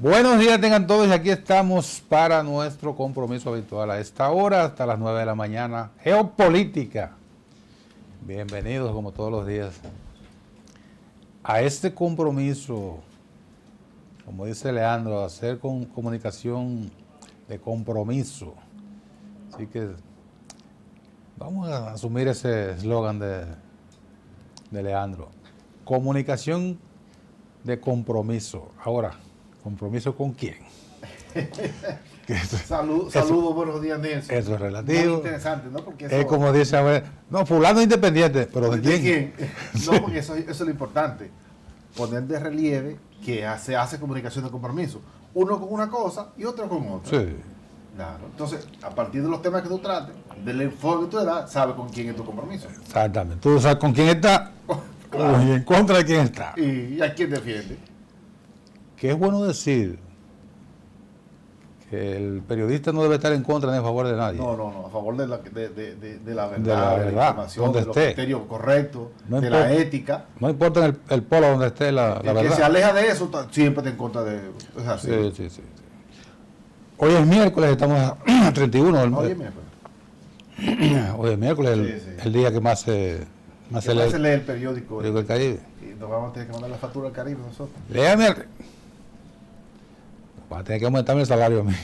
Buenos días tengan todos y aquí estamos para nuestro compromiso habitual a esta hora hasta las 9 de la mañana. Geopolítica. Bienvenidos como todos los días a este compromiso, como dice Leandro, hacer con comunicación de compromiso. Así que vamos a asumir ese eslogan de Leandro. Comunicación de compromiso. Ahora, ¿compromiso con quién? Saludos, buenos días, Nelson. Eso es relativo. Muy interesante, ¿no? Porque eso, es como dice, a ver, no, fulano independiente, pero ¿de quién? No, porque eso es lo importante. Poner de relieve que se hace comunicación de compromiso. Uno con una cosa y otro con otra. Sí. Claro. Entonces, a partir de los temas que tú trates, del enfoque que tú le das, sabes con quién es tu compromiso. Exactamente. Tú sabes con quién está Claro. y en contra de quién está. Y a quién defiende. Que es bueno decir que el periodista no debe estar en contra ni a favor de nadie. No, a favor de la verdad, De la verdad, información, donde de los esté. criterios correctos, No de importa. la ética. No importa el polo donde esté la El que verdad. se aleja de eso siempre está en contra de... Es así. Sí. Hoy es miércoles, estamos a 31. Oye, Hoy es miércoles, Sí. el día que más se lee se lee el periódico el Caribe. y nos vamos a tener que mandar la factura al Caribe nosotros. Léame. Va a tener que aumentarme el salario a mí.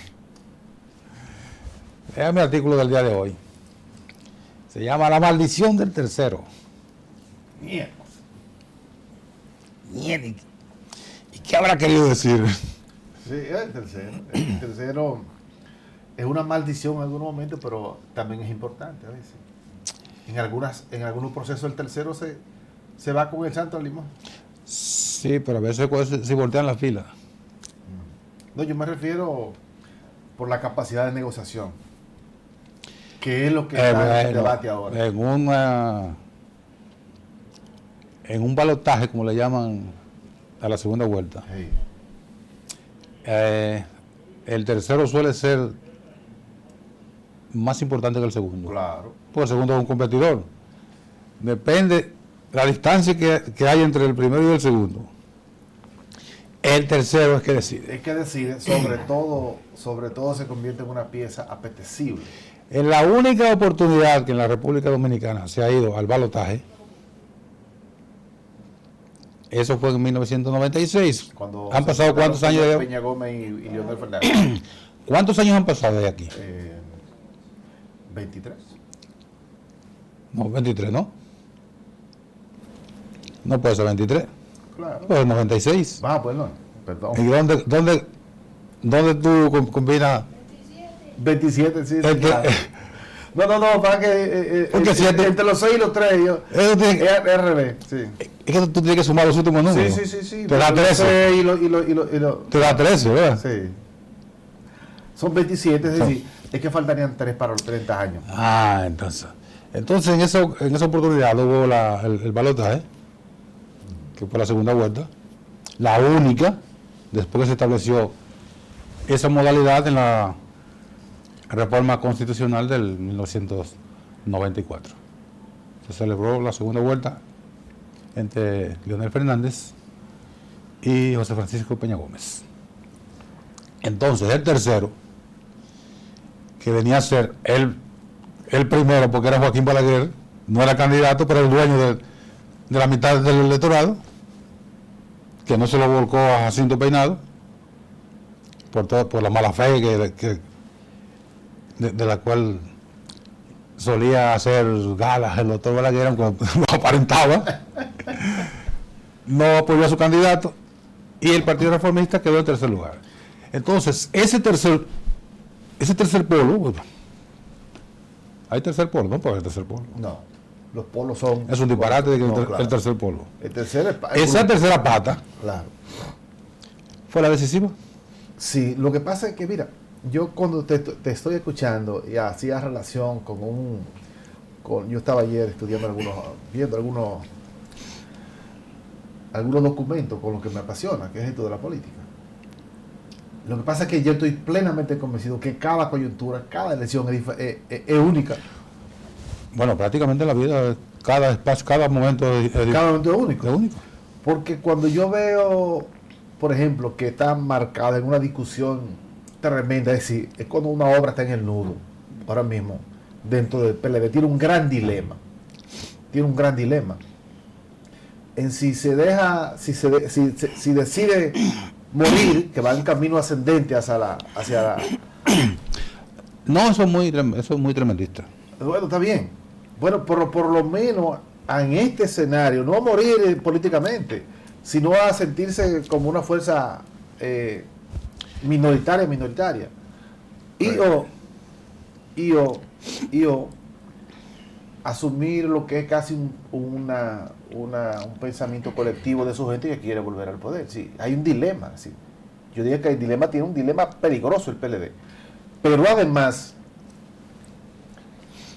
Léame el artículo del día de hoy. Se llama La maldición del tercero. Mierda. ¿Y qué habrá querido decir? Sí, el tercero. El tercero es una maldición en algunos momentos, pero también es importante a veces. En algunos procesos el tercero se va con el santo al limón. Sí, pero a veces si voltean la fila. No, yo me refiero por la capacidad de negociación, que es lo que está en el debate ahora. En un balotaje, como le llaman a la segunda vuelta, Sí. el tercero suele ser más importante que el segundo. Claro. Porque el segundo es un competidor. Depende la distancia que hay entre el primero y el segundo. El tercero es que decide. Es que decide, sobre todo se convierte en una pieza apetecible. En la única oportunidad que en la República Dominicana se ha ido al balotaje, eso fue en 1996. Cuando ¿Han pasado cuántos años de Peña Gómez y Leonel Fernández? ¿Cuántos años han pasado de aquí? 23. No, 23, ¿no? No puede ser 23. Claro. Pues 96. Pues no, perdón. ¿Y dónde tú combinas? 27, sí. Este- Claro. No, para que Porque si entre los 6 y los 3, yo. Eso tiene que- Es RB, sí. Es que tú tienes que sumar los últimos números. Sí. Te da Los 13. 6 y los- Te da 13, ¿verdad? Sí. Son 27, es decir, es que faltarían 3 para los 30 años. Ah, entonces en esa oportunidad hubo el balotaje, que fue la segunda vuelta, la única, después que se estableció esa modalidad en la reforma constitucional del 1994. Se celebró la segunda vuelta entre Leonel Fernández y José Francisco Peña Gómez. Entonces, el tercero, que venía a ser el primero, porque era Joaquín Balaguer, no era candidato, pero el dueño de la mitad del electorado, que no se lo volcó a Jacinto Peinado, por la mala fe de la cual solía hacer galas el doctor Balaguer, aunque lo aparentaba. No apoyó a su candidato y el Partido Reformista quedó en tercer lugar. Entonces, ese tercer polo, bueno, hay tercer polo, ¿no? Pues hay tercer polo. No, los polos son. Es un disparate de que No, el claro. tercer polo. El tercero Esa tercera pata Claro. fue la decisiva. Sí, lo que pasa es que, mira, yo cuando te estoy escuchando y hacía relación yo estaba ayer viendo algunos documentos con lo que me apasiona, que es esto de la política. Lo que pasa es que yo estoy plenamente convencido que cada coyuntura, cada elección es única. Bueno, prácticamente la vida, cada espacio, cada momento es Cada momento es único. único. Porque cuando yo veo, por ejemplo, que está marcada en una discusión tremenda, es decir, es cuando una obra está en el nudo, ahora mismo, dentro del PLD, tiene un gran dilema. Tiene un gran dilema. En si se deja, si decide morir, que va en camino ascendente hacia No, eso es muy tremendista. bueno, está bien. Bueno, por lo menos en este escenario, no a morir políticamente, sino a sentirse como una fuerza minoritaria. Y asumir lo que es casi un pensamiento colectivo de su gente que quiere volver al poder. Sí, hay un dilema. Sí. Yo diría que el dilema tiene un dilema peligroso el PLD. Pero además,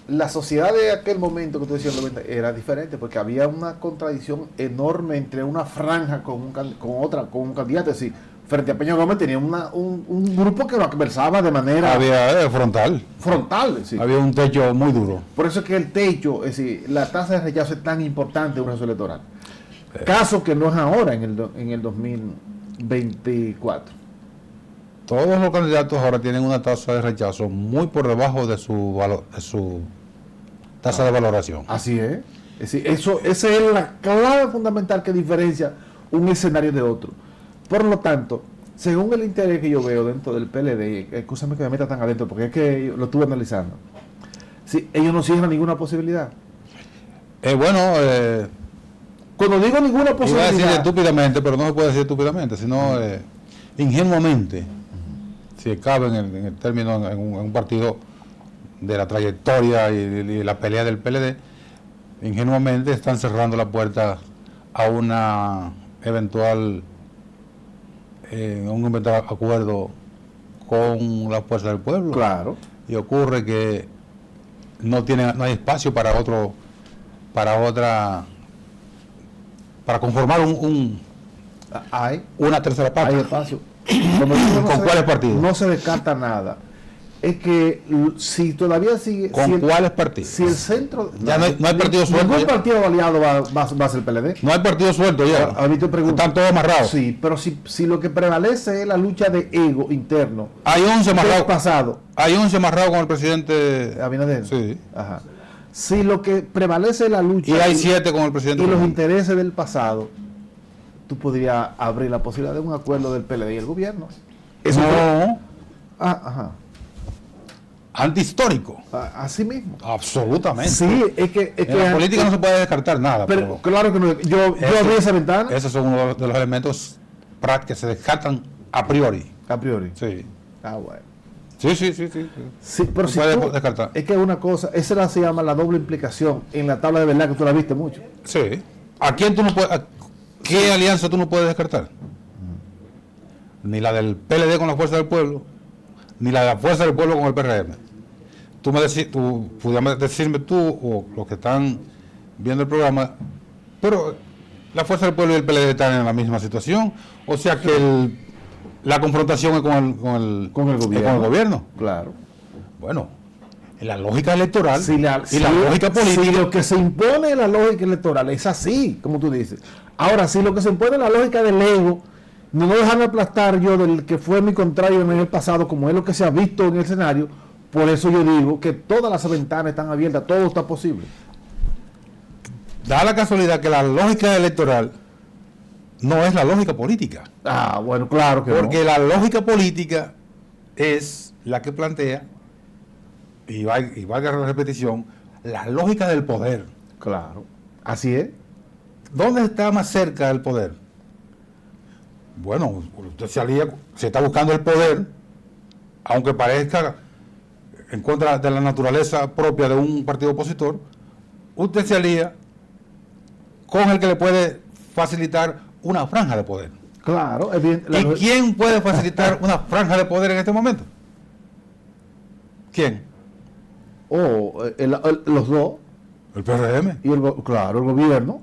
la sociedad de aquel momento que tú decías era diferente, porque había una contradicción enorme entre una franja con un candidato. Es decir, frente a Peña Gómez tenía un grupo que lo conversaba de manera Había frontal. Sí. Había un techo muy duro. Por eso es que el techo, es decir, la tasa de rechazo es tan importante en un proceso electoral. Caso que no es ahora en el 2024. Todos los candidatos ahora tienen una tasa de rechazo muy por debajo de su tasa de valoración. Así es. Es decir, esa es la clave fundamental que diferencia un escenario de otro. Por lo tanto, según el interés que yo veo dentro del PLD, escúchame que me meta tan adentro, porque es que lo estuve analizando. Sí, ellos no cierran ninguna posibilidad. Cuando digo ninguna posibilidad, iba a decir estúpidamente, pero no se puede decir estúpidamente, sino ingenuamente, si cabe en el término, en un partido de la trayectoria y la pelea del PLD, ingenuamente están cerrando la puerta a una eventual acuerdo con la fuerza del pueblo. Claro. Y ocurre que no hay espacio para conformar una tercera parte. Hay espacio. ¿Con cuáles partidos? No se descarta nada. Es que si todavía sigue... ¿Con cuáles partidos? Si el centro... Ya no hay partido suelto. Ningún partido aliado va a ser el PLD. No hay partido suelto ya. Están todos amarrados. Sí, pero si lo que prevalece es la lucha de ego interno. Hay 11 amarrados. Pasado. Hay 11 amarrados con el presidente Abinader. Sí. Ajá. Si lo que prevalece es la lucha... Y hay 7 con el presidente. Y los intereses del pasado, tú podrías abrir la posibilidad de un acuerdo del PLD y el gobierno. Eso no. Ajá. Antihistórico. Así mismo. Absolutamente. Sí, es que en la política no se puede descartar nada. Pero claro que no. Yo abrí esa ventana. Esos son uno de los elementos que se descartan a priori. A priori. Sí. Bueno. Sí, pero si puede descartar. Es que es una cosa, esa se llama la doble implicación en la tabla de verdad, que tú la viste mucho. Sí. ¿Qué alianza tú no puedes descartar? Ni la del PLD con la Fuerza del Pueblo, ni la de la Fuerza del Pueblo con el PRM. Tú pudieras decirme tú, o los que están viendo el programa, pero la Fuerza del Pueblo y el PLD están en la misma situación, o sea que la confrontación es con el gobierno. Claro. Bueno, en la lógica electoral la lógica política. Si lo que se impone en la lógica electoral es así, como tú dices. Ahora, si lo que se impone en la lógica del ego, no dejarme aplastar yo del que fue mi contrario en el pasado, como es lo que se ha visto en el escenario. Por eso yo digo que todas las ventanas están abiertas, todo está posible. Da la casualidad que la lógica electoral no es la lógica política. Bueno, claro que porque la lógica política es la que plantea, y valga la repetición, la lógica del poder. Claro, así es. ¿Dónde está más cerca el poder? Bueno, usted se está buscando el poder, aunque parezca en contra de la naturaleza propia de un partido opositor, usted se alía con el que le puede facilitar una franja de poder. Claro, es bien. ¿Y quién puede facilitar una franja de poder en este momento? ¿Quién? Los dos. El PRM. Y claro, el gobierno.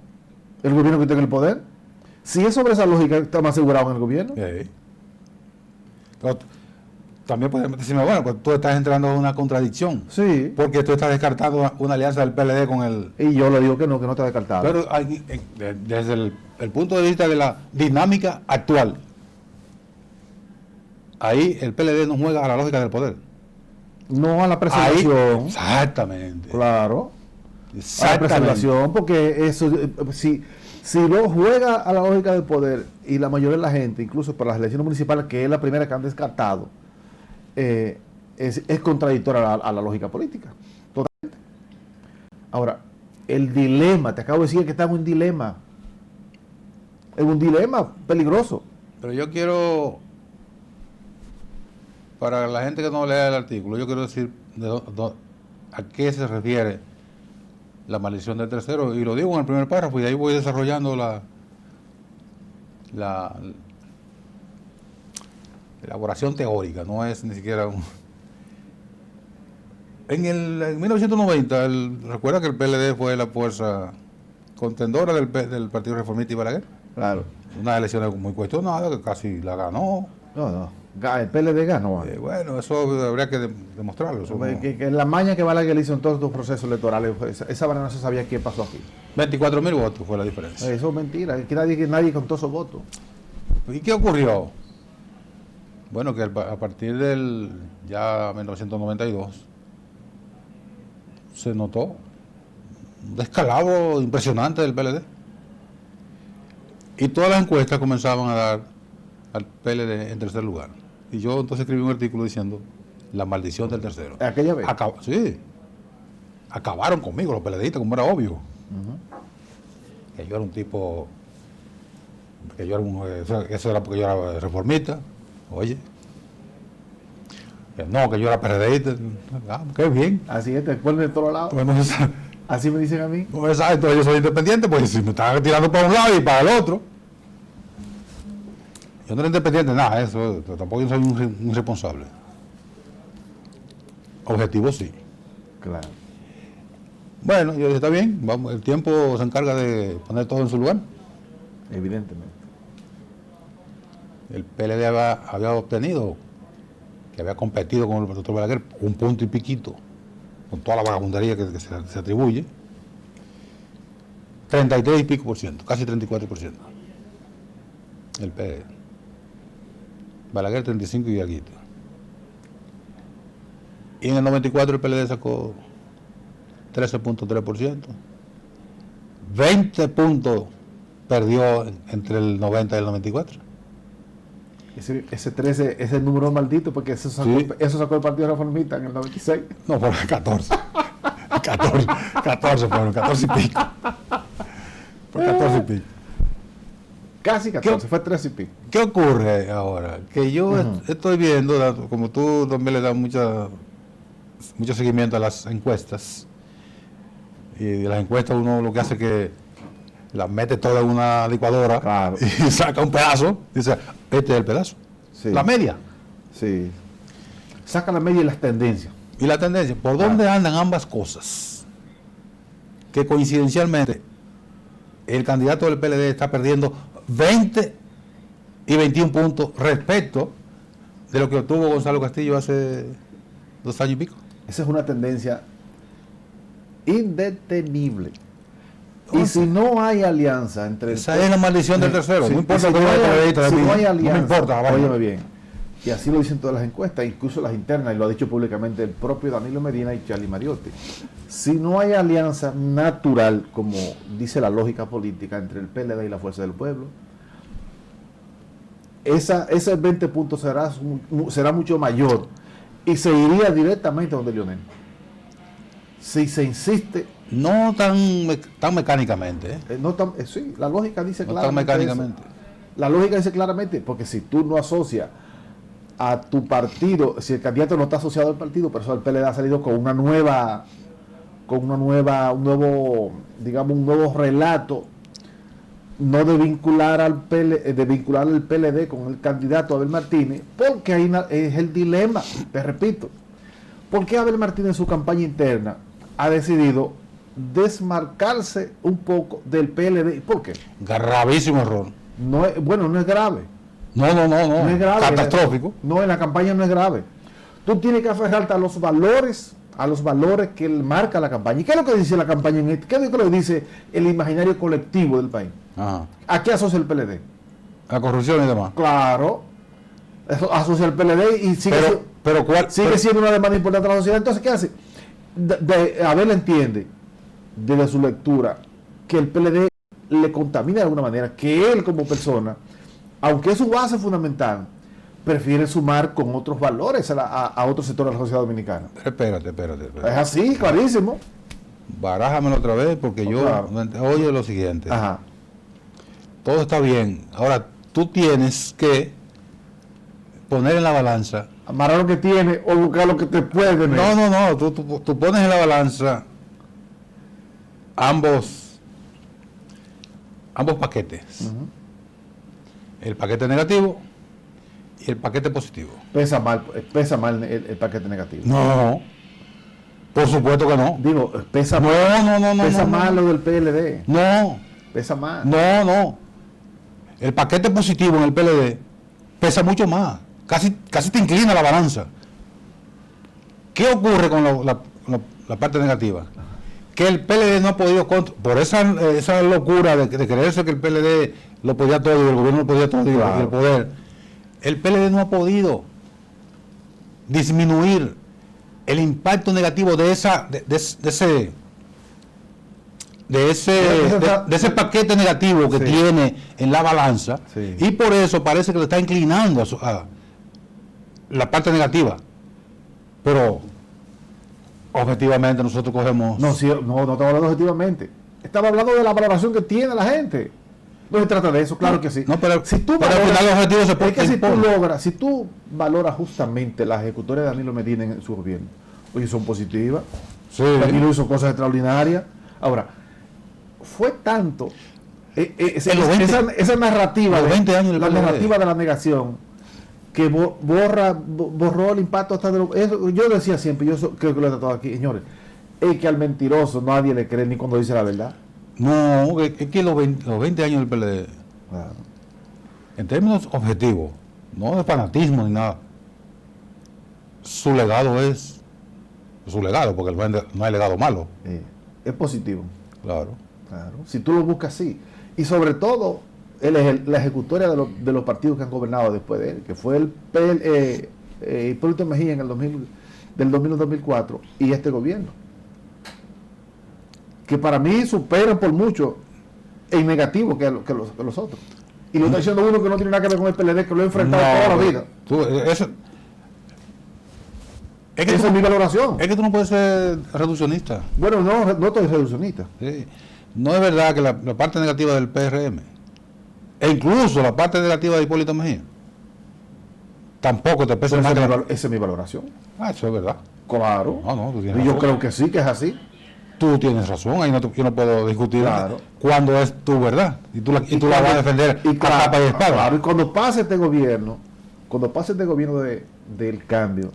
El gobierno que tiene el poder. Si es sobre esa lógica, está más asegurado en el gobierno. Sí. Pero también puedes decirme, bueno, pues tú estás entrando en una contradicción. Sí. Porque tú estás descartando una alianza del PLD con el... Y yo le digo que no está descartado. Pero desde el punto de vista de la dinámica actual, ahí el PLD no juega a la lógica del poder. No a la preservación. Exactamente. Claro. A la Exactamente. preservación, porque eso, si no juega a la lógica del poder y la mayoría de la gente, incluso para las elecciones municipales, que es la primera que han descartado, es contradictoria a la lógica política. Totalmente. Ahora, el dilema, te acabo de decir que estamos en un dilema. Es un dilema peligroso. Pero yo quiero, para la gente que no lea el artículo, yo quiero decir a qué se refiere la maldición del tercero, y lo digo en el primer párrafo, y ahí voy desarrollando la elaboración teórica, no es ni siquiera un... En 1990, recuerda que el PLD fue la fuerza contendora del Partido Reformista y Balaguer. Claro. Unas elecciones muy cuestionadas, que casi la ganó. No. El PLD ganó. Bueno, eso habría que demostrarlo. Eso no. Que la maña que Balaguer hizo en todos los procesos electorales, esa manera no se sabía qué pasó aquí. 24.000 votos fue la diferencia. Eso es mentira, que nadie contó esos votos. ¿Y qué ocurrió? Bueno, que a partir del ya 1992 se notó un descalabro impresionante del PLD. Y todas las encuestas comenzaban a dar al PLD en tercer lugar. Y yo entonces escribí un artículo diciendo la maldición del tercero. ¿Aquella vez? Sí. Acabaron conmigo los PLDistas, como era obvio. Que yo era un tipo, que yo era eso era porque yo era reformista. Oye. Que yo era PRDista. Qué bien. Así es, te ponen de todos lados. Bueno, Así me dicen a mí. entonces yo soy independiente, pues si me están tirando para un lado y para el otro. Yo no era independiente, nada, eso, tampoco yo soy un irresponsable. Objetivo sí. Claro. Bueno, yo dije, está bien, vamos, el tiempo se encarga de poner todo en su lugar. Evidentemente. El PLD había obtenido, que había competido con el doctor Balaguer, un punto y piquito, con toda la vagabundería que se atribuye, 33 y pico por ciento, casi 34%. El PLD. Balaguer 35 y algo. Y en el 94 el PLD sacó 13.3%. 20 perdió entre el 90 y el 94. Ese 13 es el número maldito porque eso sacó, Sí. eso sacó el Partido Reformista en el 96. No, fueron 14. 14 fueron, 14 y pico. Fue 14 y pico. Casi 14, fue 13 y pico. ¿Qué ocurre ahora? Que yo estoy viendo, como tú también le das mucho seguimiento a las encuestas, y de las encuestas uno lo que hace es que las mete todas en una licuadora. Claro. Y saca un pedazo, y dice, este es el pedazo. Sí. La media. Sí. Saca la media y las tendencias. Y la tendencia, ¿por dónde andan ambas cosas? Que coincidencialmente el candidato del PLD está perdiendo 20 y 21 puntos respecto de lo que obtuvo Gonzalo Castillo hace 2 años y pico. Esa es una tendencia indetenible. Y si no hay alianza entre... Esa es la maldición del tercero. Sí, No importa si que no yo hay- haya PLDista de si mí, no hay alianza, no me importa. vaya. óyeme bien, y así lo dicen todas las encuestas, incluso las internas, y lo ha dicho públicamente el propio Danilo Medina y Charlie Mariotti. Si no hay alianza natural, como dice la lógica política, entre el PLD y la Fuerza del Pueblo, ese 20 puntos será mucho mayor y se iría directamente donde Leonel. Si se insiste, No tan mecánicamente. sí, la lógica dice No tan claramente mecánicamente. eso. La lógica dice claramente, porque si tú no asocias a tu partido, si el candidato no está asociado al partido, por eso el PLD ha salido con un nuevo relato, no de vincular al PLD con el candidato Abel Martínez, porque ahí es el dilema, te repito. ¿Por qué Abel Martínez en su campaña interna ha decidido desmarcarse un poco del PLD? ¿Por qué? Gravísimo error. No es grave. No. No es grave. Catastrófico. No, en la campaña no es grave. Tú tienes que aferrarte a los valores que marca la campaña. ¿Y qué es lo que dice la campaña en este? ¿Qué es lo que dice el imaginario colectivo del país? Ajá. ¿A qué asocia el PLD? La corrupción y demás. Claro. Eso asocia al PLD y pero ¿cuál? sigue siendo una demanda importante de la sociedad. Entonces, ¿qué hace? Abel entiende, desde su lectura, que el PLD le contamina de alguna manera, que él como persona, aunque es su base fundamental, prefiere sumar con otros valores a otros sectores de la sociedad dominicana. Espérate. Es así, clarísimo. Barájamelo otra vez porque Claro. oye lo siguiente. Ajá. Todo está bien. Ahora, tú tienes que poner en la balanza. Amarrar lo que tiene o buscar lo que te puede tener. No. Tú pones en la balanza ambos paquetes. Ujú. El paquete negativo y el paquete positivo. Pesa mal el paquete negativo. No, por supuesto que no. Digo, pesa No, mal. no, Pesa no, mal no. lo del PLD. No, Pesa mal. no. El paquete positivo en el PLD pesa mucho más. Casi te inclina la balanza. ¿Qué ocurre con la parte negativa? Que el PLD no ha podido, por esa locura de creerse que el PLD lo podía todo y el gobierno lo podía todo y Claro. el poder, el PLD no ha podido disminuir el impacto negativo de ese paquete negativo que Sí. tiene en la balanza, Sí. y por eso parece que le está inclinando a la parte negativa. Pero objetivamente nosotros cogemos... No estamos hablando objetivamente. Estamos hablando de la valoración que tiene la gente. No se trata de eso, claro que sí. No, pero, si tú pero al final los objetivos se es que si tú imponen. si tú valoras justamente las ejecutorias de Danilo Medina en su gobierno, oye, son positivas. Sí. Danilo hizo cosas extraordinarias. Ahora, fue tanto En los 20 esa narrativa, los 20 años del la PLD. narrativa de la negación, que borró el impacto hasta de yo decía siempre, creo que lo he tratado aquí, señores, es que al mentiroso nadie le cree ni cuando dice la verdad. No, es que los 20 años del PLD, Claro. en términos objetivos, no de fanatismo ni nada, su legado es su legado, porque no hay legado malo. Es positivo. Claro. Claro. Si tú lo buscas así. Y sobre todo, la ejecutoria de los partidos que han gobernado después de él, que fue el Hipólito Mejía en el 2000 al 2004 y este gobierno. Que para mí superan por mucho en negativo que los otros. Y lo está diciendo uno que no tiene nada que ver con el PLD, que lo ha enfrentado toda la vida. Esa es mi valoración. Es que tú no puedes ser reduccionista. Bueno, no estoy reduccionista. ¿Sí? No es verdad que la parte negativa del PRM, e incluso la parte negativa de Hipólito Mejía, tampoco te pesa Pero más que esa es mi valoración. eso es verdad. Claro. No, tú tienes Y yo razón. creo que sí, que es así. Tú tienes razón, ahí yo no puedo discutir Claro. cuando es tu verdad. Y tú la vas a defender y a capa y espada. claro, y cuando pase este gobierno, del cambio,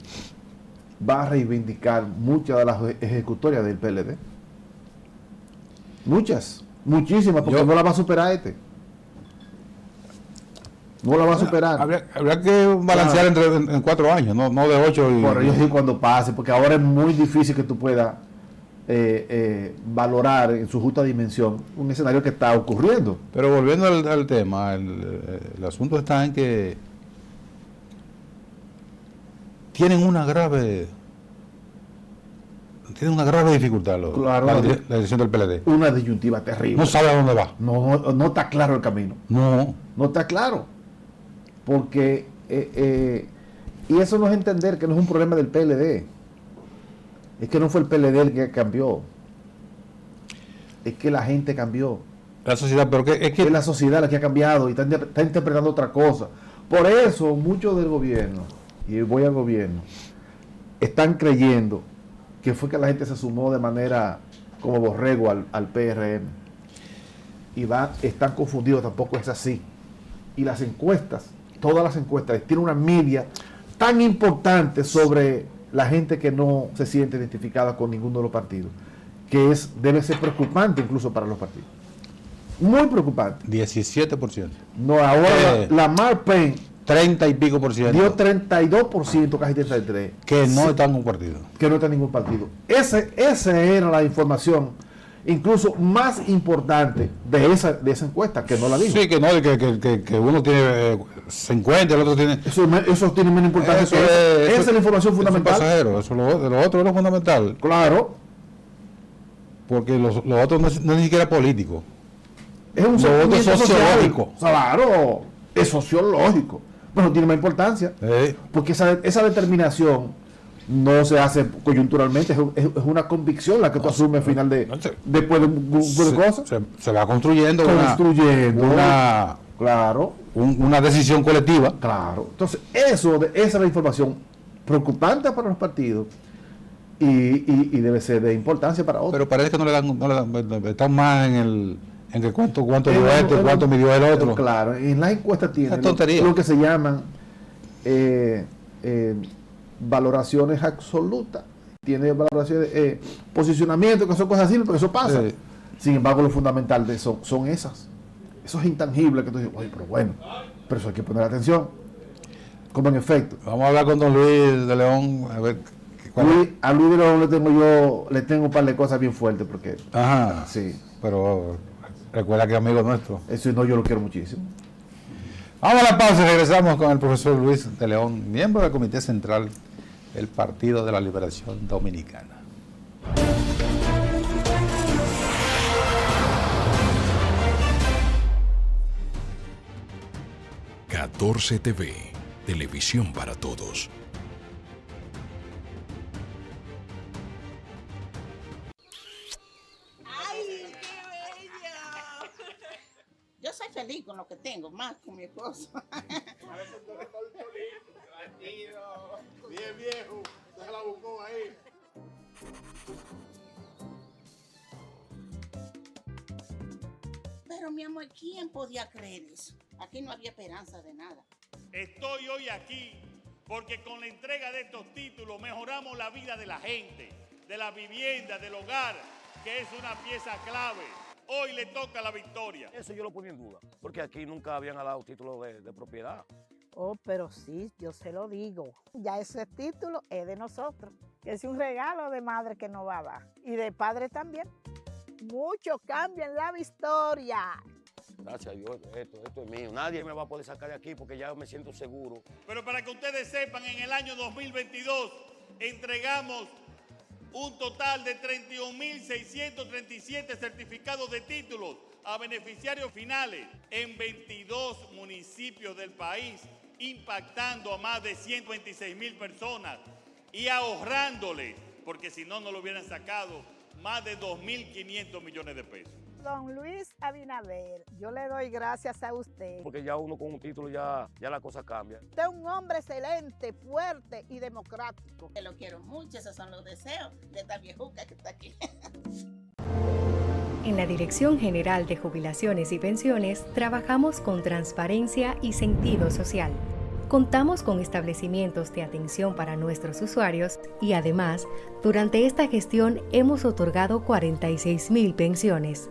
va a reivindicar muchas de las ejecutorias del PLD. Muchísimas, porque no la va a superar este. No la va a superar. Habría que balancear en 4 años, no de 8. Por ello sí cuando pase, porque ahora es muy difícil que tú puedas valorar en su justa dimensión un escenario que está ocurriendo. Pero volviendo al tema, el asunto está en que tienen una grave dificultad Claro. la dirección del PLD. Una disyuntiva terrible. No sabe a dónde va. No está claro el camino. No. No está claro. Porque, y eso no es entender que no es un problema del PLD. Es que no fue el PLD el que cambió. Es que la gente cambió. La sociedad, pero es Es que la sociedad la que ha cambiado y está interpretando otra cosa. Por eso muchos del gobierno, y voy al gobierno, están creyendo que fue que la gente se sumó de manera como borrego al PRM. Y están confundidos, tampoco es así. Y las encuestas, todas las encuestas, tienen una media tan importante sobre la gente que no se siente identificada con ninguno de los partidos, que debe ser preocupante incluso para los partidos. Muy preocupante. 17%. No, ahora la Marpen 30 y pico por ciento. dio 32%, casi 33%. Que no están compartidos. Que no está en ningún partido. Esa era la información. incluso más importante de esa encuesta, que no la dijo. Sí, que no, que uno tiene 50, el otro tiene... Eso tiene menos importancia. Esa es la información fundamental. Pasajero, lo otro es lo fundamental. Claro. Porque lo otro no es ni siquiera político. Es un Lo otro es sociológico. Claro, es sociológico. Pero tiene más importancia. Porque esa determinación no se hace coyunturalmente, es una convicción la que tú asumes al final después de un grupo de cosas. Se va construyendo claro, una decisión colectiva. Claro. Entonces, esa es la información preocupante para los partidos y debe ser de importancia para otros. Pero parece que no le dan están más en el cuánto dio este, cuánto midió el otro. Claro, en las encuestas tienen lo que se llaman valoraciones absolutas, tiene valoraciones, posicionamiento, que son cosas así, pero eso pasa. Sí. Sin embargo, lo fundamental de eso son esas. Esos intangibles que tú dices, oye, pero bueno, pero eso hay que poner atención. Como en efecto. Vamos a hablar con don Luis de León, a ver. A Luis de León le tengo un par de cosas bien fuertes, porque... Ajá. Sí. Pero recuerda que es amigo nuestro. Eso no, yo lo quiero muchísimo. Vamos a la pausa y regresamos con el profesor Luis de León, miembro del Comité Central del Partido de la Liberación Dominicana. Catorce TV, televisión para todos. ¡Ay, qué bello! Yo soy feliz con lo que tengo, más con mi esposo. Bien viejo, se la buscó ahí. Pero mi amor, ¿quién podía creer eso? Aquí no había esperanza de nada. Estoy hoy aquí porque con la entrega de estos títulos mejoramos la vida de la gente, de la vivienda, del hogar, que es una pieza clave. Hoy le toca la victoria. Eso yo lo ponía en duda, porque aquí nunca habían dado título de propiedad. Oh, pero sí, yo se lo digo. Ya ese título es de nosotros. Que es un regalo de madre que nos va a dar. Y de padre también. Mucho cambio en la historia. Gracias a Dios, esto es mío. Nadie me va a poder sacar de aquí porque ya me siento seguro. Pero para que ustedes sepan, en el año 2022 entregamos un total de 31.637 certificados de títulos a beneficiarios finales en 22 municipios del país, impactando a más de 126,000 personas y ahorrándoles, porque si no, no lo hubieran sacado, más de 2.500 millones de pesos. Don Luis Abinader, yo le doy gracias a usted. Porque ya uno con un título ya la cosa cambia. Usted es un hombre excelente, fuerte y democrático. Te lo quiero mucho, esos son los deseos de esta viejuca que está aquí. En la Dirección General de Jubilaciones y Pensiones trabajamos con transparencia y sentido social. Contamos con establecimientos de atención para nuestros usuarios y además, durante esta gestión hemos otorgado 46,000 pensiones.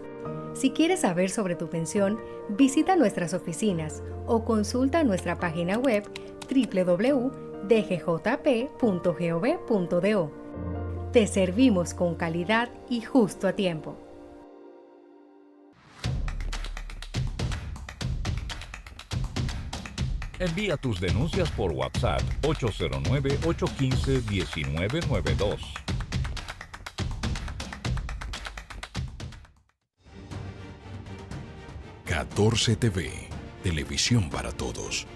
Si quieres saber sobre tu pensión, visita nuestras oficinas o consulta nuestra página web www.dgjp.gov.do. Te servimos con calidad y justo a tiempo. Envía tus denuncias por WhatsApp 809-815-1992. Catorce TV, televisión para todos.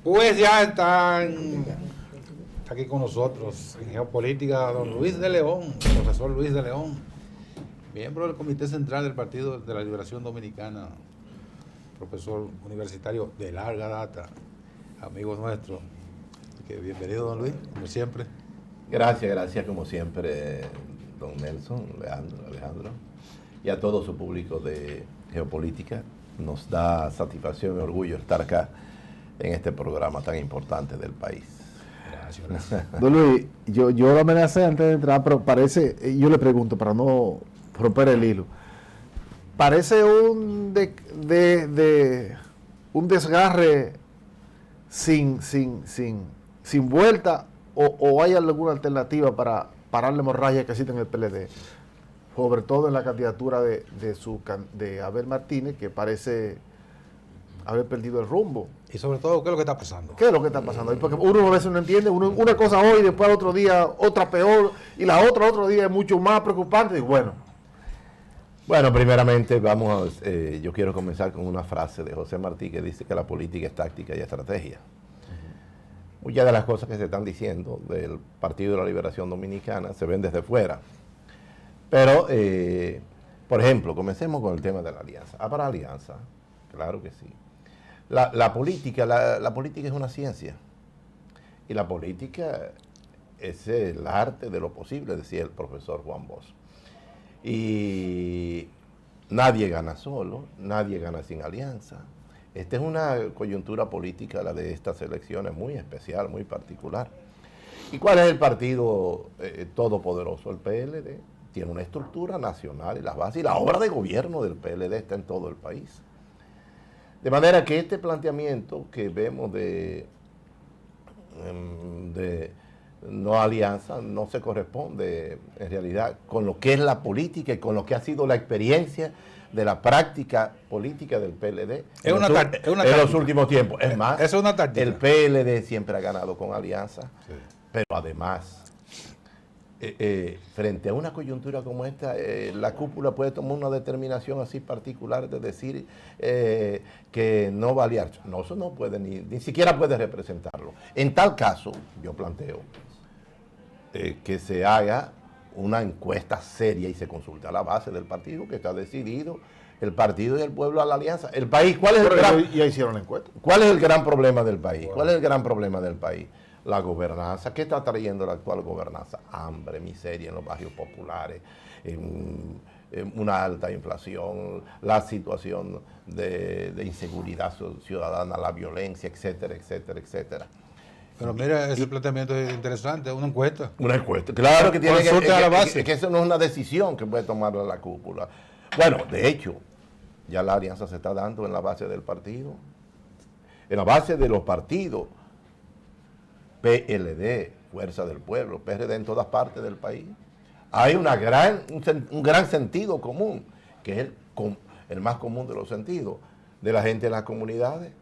Pues ya está aquí con nosotros en Geopolítica don Luis de León, profesor Luis de León, miembro del Comité Central del Partido de la Liberación Dominicana, profesor universitario de larga data, amigo nuestro. Bienvenido, don Luis, como siempre. Gracias, como siempre, don Nelson, Alejandro, y a todo su público de Geopolítica. Nos da satisfacción y orgullo estar acá en este programa tan importante del país. Gracias, gracias. Don Luis, yo lo amenacé antes de entrar, pero parece, yo le pregunto para no romper el hilo, parece un un desgarre sin vuelta, o hay alguna alternativa para parar la hemorragia que existe en el PLD, sobre todo en la candidatura de Abel Martínez, que parece haber perdido el rumbo. Y sobre todo, ¿qué es lo que está pasando? ¿Qué es lo que está pasando? Porque uno a veces no entiende, una cosa hoy, después al otro día otra peor, y la otra otro día es mucho más preocupante. Y bueno, primeramente yo quiero comenzar con una frase de José Martí que dice que la política es táctica y estrategia. Muchas de las cosas que se están diciendo del Partido de la Liberación Dominicana se ven desde fuera. Pero, por ejemplo, comencemos con el tema de la alianza. ¿Habrá alianza? Claro que sí. La política es una ciencia. Y la política es el arte de lo posible, decía el profesor Juan Bosch. Y nadie gana solo, nadie gana sin alianza. Esta es una coyuntura política, la de estas elecciones, muy especial, muy particular. ¿Y cuál es el partido todopoderoso? El PLD. Tiene una estructura nacional y las bases, y la obra de gobierno del PLD está en todo el país. De manera que este planteamiento que vemos de no alianza no se corresponde en realidad con lo que es la política y con lo que ha sido la experiencia de la práctica política del PLD en los últimos tiempos. Es más, es una táctica. El PLD siempre ha ganado con alianza, sí. Pero además, frente a una coyuntura como esta, la cúpula puede tomar una determinación así particular de decir que no va a aliarse. No, eso no puede, ni siquiera puede representarlo. En tal caso, yo planteo que se haga una encuesta seria y se consulte a la base del partido, que está decidido el partido y el pueblo a la alianza. El país, ¿cuál es el gran, ya hicieron la encuesta? ¿Cuál es el gran problema del país? ¿Cuál es el gran problema del país? La gobernanza. ¿Qué está trayendo la actual gobernanza? Hambre, miseria en los barrios populares, una alta inflación, la situación de inseguridad ciudadana, la violencia, etcétera, etcétera, etcétera. Pero mira, ese planteamiento es interesante, una encuesta. Una encuesta, claro que tiene a la base. Que eso no es una decisión que puede tomar la cúpula. Bueno, de hecho, ya la alianza se está dando en la base del partido, en la base de los partidos. PLD, Fuerza del Pueblo, PRD en todas partes del país. Hay un gran sentido común, que es el más común de los sentidos, de la gente en las comunidades.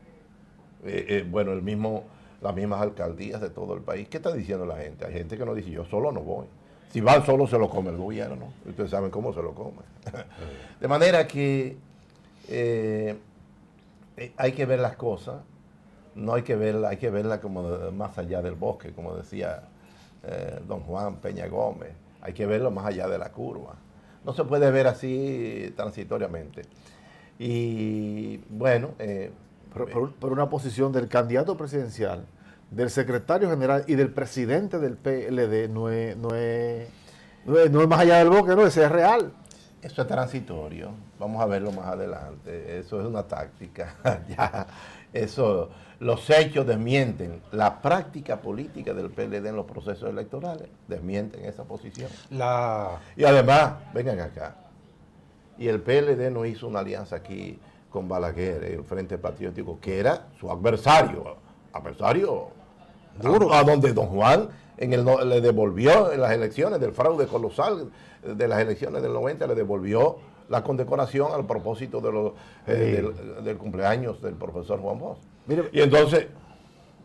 Las mismas alcaldías de todo el país. ¿Qué está diciendo la gente? Hay gente que nos dice, yo solo no voy. Si van solo se lo come el gobierno. Ustedes saben cómo se lo come. De manera que hay que ver las cosas. No hay que verla como más allá del bosque, como decía don Juan Peña Gómez. Hay que verlo más allá de la curva. No se puede ver así transitoriamente. Y bueno... por una posición del candidato presidencial, del secretario general y del presidente del PLD no es más allá del bosque, no, ese es real. Eso es transitorio. Vamos a verlo más adelante. Eso es una táctica. Ya, eso... Los hechos desmienten la práctica política del PLD en los procesos electorales, desmienten esa posición. Y además, vengan acá, y el PLD no hizo una alianza aquí con Balaguer, el Frente Patriótico, que era su adversario duro, a donde don Juan le devolvió en las elecciones del fraude colosal de las elecciones del 90, le devolvió la condecoración al propósito del cumpleaños del profesor Juan Bosch. Mire, y entonces,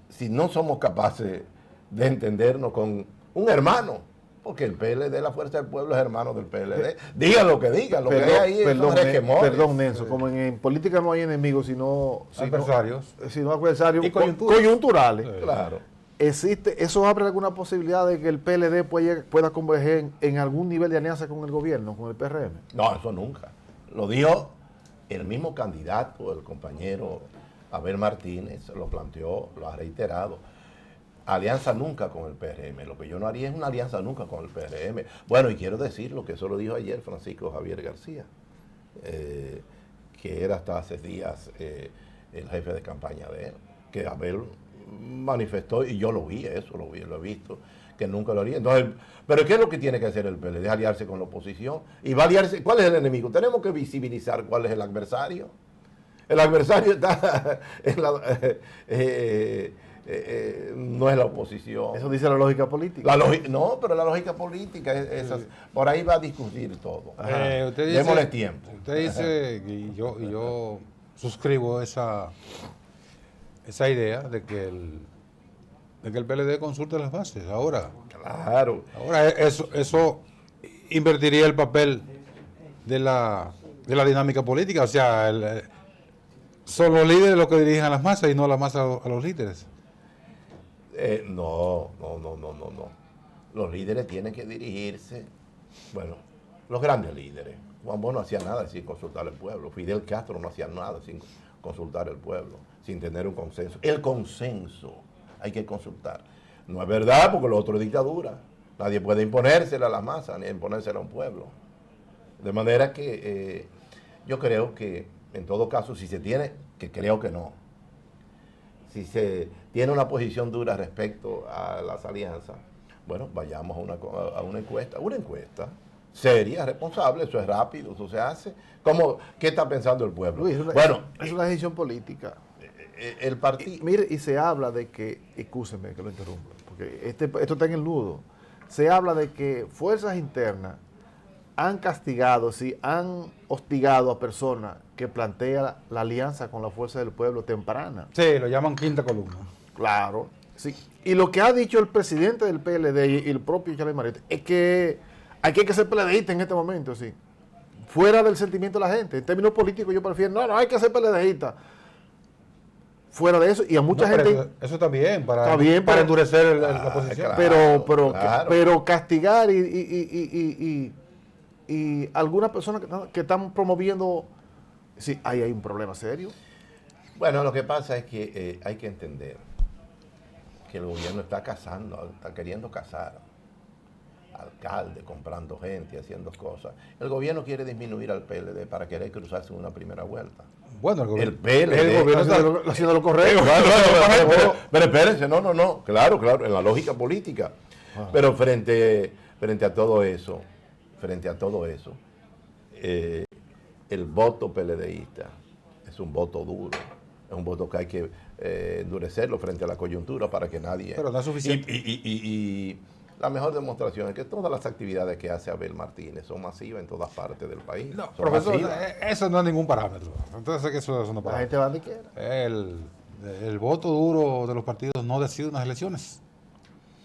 si no somos capaces de entendernos con un hermano, porque el PLD, la Fuerza del Pueblo, es hermano del PLD, digan lo que digan, lo que hay ahí son requemores. Perdón, Nelson, como en política no hay enemigos, sino adversarios. Sino adversarios y coyunturales. Claro. ¿Eso abre alguna posibilidad de que el PLD pueda converger en algún nivel de alianza con el gobierno, con el PRM? No, eso nunca. Lo dijo el mismo candidato, el compañero Abel Martínez, lo planteó, lo ha reiterado. Alianza nunca con el PRM. Lo que yo no haría es una alianza nunca con el PRM. Bueno, y quiero decirlo, que eso lo dijo ayer Francisco Javier García, que era hasta hace días el jefe de campaña de él, que Abel manifestó, y yo lo vi, lo he visto, que nunca lo haría. Entonces, pero ¿qué es lo que tiene que hacer el PLD? Aliarse con la oposición. Y va a aliarse. ¿Cuál es el enemigo? Tenemos que visibilizar cuál es el adversario. El adversario está en no es la oposición. Eso dice la lógica política. No, pero la lógica política, por ahí va a discutir todo. Démosle tiempo. Usted dice, y yo suscribo esa idea de que el PLD consulte las bases. Ahora, claro. Ahora eso invertiría el papel de la dinámica política. O sea, son los líderes los que dirigen a las masas y no las masas a los líderes. No. Los líderes tienen que dirigirse, bueno, los grandes líderes. Juan Bosch no hacía nada sin consultar al pueblo. Fidel Castro no hacía nada sin consultar al pueblo, sin tener un consenso. El consenso hay que consultar. No es verdad, porque lo otro es dictadura. Nadie puede imponérsela a las masas, ni imponérsela a un pueblo. De manera que yo creo que, en todo caso, si se tiene, que creo que no, si se tiene una posición dura respecto a las alianzas, bueno, vayamos a una encuesta seria, responsable, eso es rápido, eso se hace. ¿Qué está pensando el pueblo? Luis, es una decisión política. El partido... Mire, y se habla de que, excúseme que lo interrumpa, porque esto está en el nudo, se habla de que fuerzas internas han castigado, han hostigado a personas que plantean la alianza con la fuerza del pueblo temprana. Sí, lo llaman quinta columna. Claro, sí. Y lo que ha dicho el presidente del PLD y el propio Charles Marete es que hay que ser PLDista en este momento, sí. Fuera del sentimiento de la gente. En términos políticos yo prefiero, no hay que ser PLDista. Fuera de eso, y a mucha gente... Eso también, para endurecer la posición. Claro. Pero castigar y algunas personas que están promoviendo, sí, ahí hay un problema serio. Bueno, lo que pasa es que hay que entender que el gobierno está queriendo cazar alcalde, comprando gente, haciendo cosas. El gobierno quiere disminuir al PLD para querer cruzarse en una primera vuelta. Bueno, el PLD gobierno está haciendo lo correcto. Pero espérense, no, claro, en la lógica política. Pero frente a todo eso, el voto PLDista es un voto duro, es un voto que hay que endurecerlo frente a la coyuntura para que nadie... Pero no es suficiente. Y la mejor demostración es que todas las actividades que hace Abel Martínez son masivas en todas partes del país. No, profesor, eso no es ningún parámetro. Entonces, eso es una parámetro. La gente va donde quiera. El voto duro de los partidos no decide unas elecciones.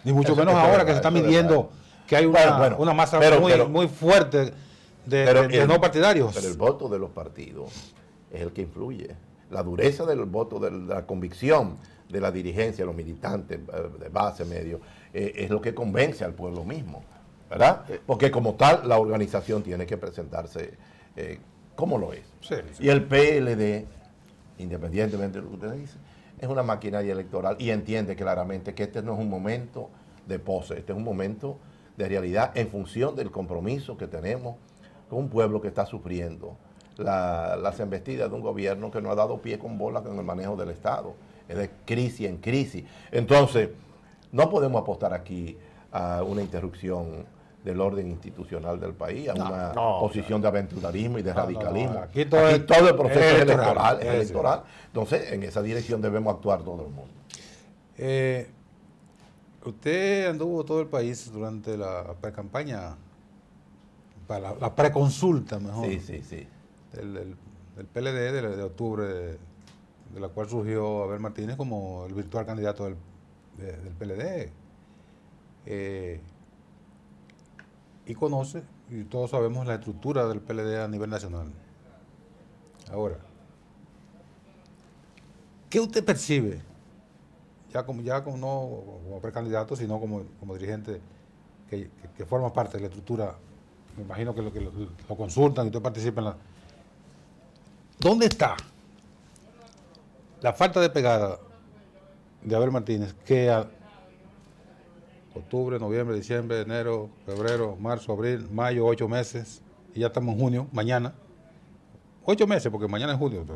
Ni mucho menos ahora que se está midiendo que hay una masa muy fuerte de no partidarios. Pero el voto de los partidos es el que influye. La dureza del voto, de la convicción de la dirigencia, los militantes de base, medio, es lo que convence al pueblo mismo, ¿verdad? Porque como tal, la organización tiene que presentarse como lo es. Sí. Y el PLD, independientemente de lo que usted dice, es una maquinaria electoral y entiende claramente que este no es un momento de pose, este es un momento de realidad en función del compromiso que tenemos con un pueblo que está sufriendo las embestidas de un gobierno que no ha dado pie con bola con el manejo del Estado. Es de crisis en crisis. Entonces, no podemos apostar aquí a una interrupción del orden institucional del país, a una posición de aventurarismo y de radicalismo. Aquí todo el proceso es electoral. Entonces, en esa dirección debemos actuar todo el mundo. Usted anduvo todo el país durante la pre-campaña, para la preconsulta, mejor. Sí. El PLD de octubre, de la cual surgió Abel Martínez como el virtual candidato del PLD. Y conoce, y todos sabemos la estructura del PLD a nivel nacional. Ahora, ¿qué usted percibe? Ya como no como precandidato, sino como dirigente que forma parte de la estructura. Me imagino que lo consultan y usted participa en la... ¿Dónde está la falta de pegada de Abel Martínez que a octubre, noviembre, diciembre, enero, febrero, marzo, abril, mayo, 8 meses, y ya estamos en junio, mañana, 8 meses, porque mañana es junio,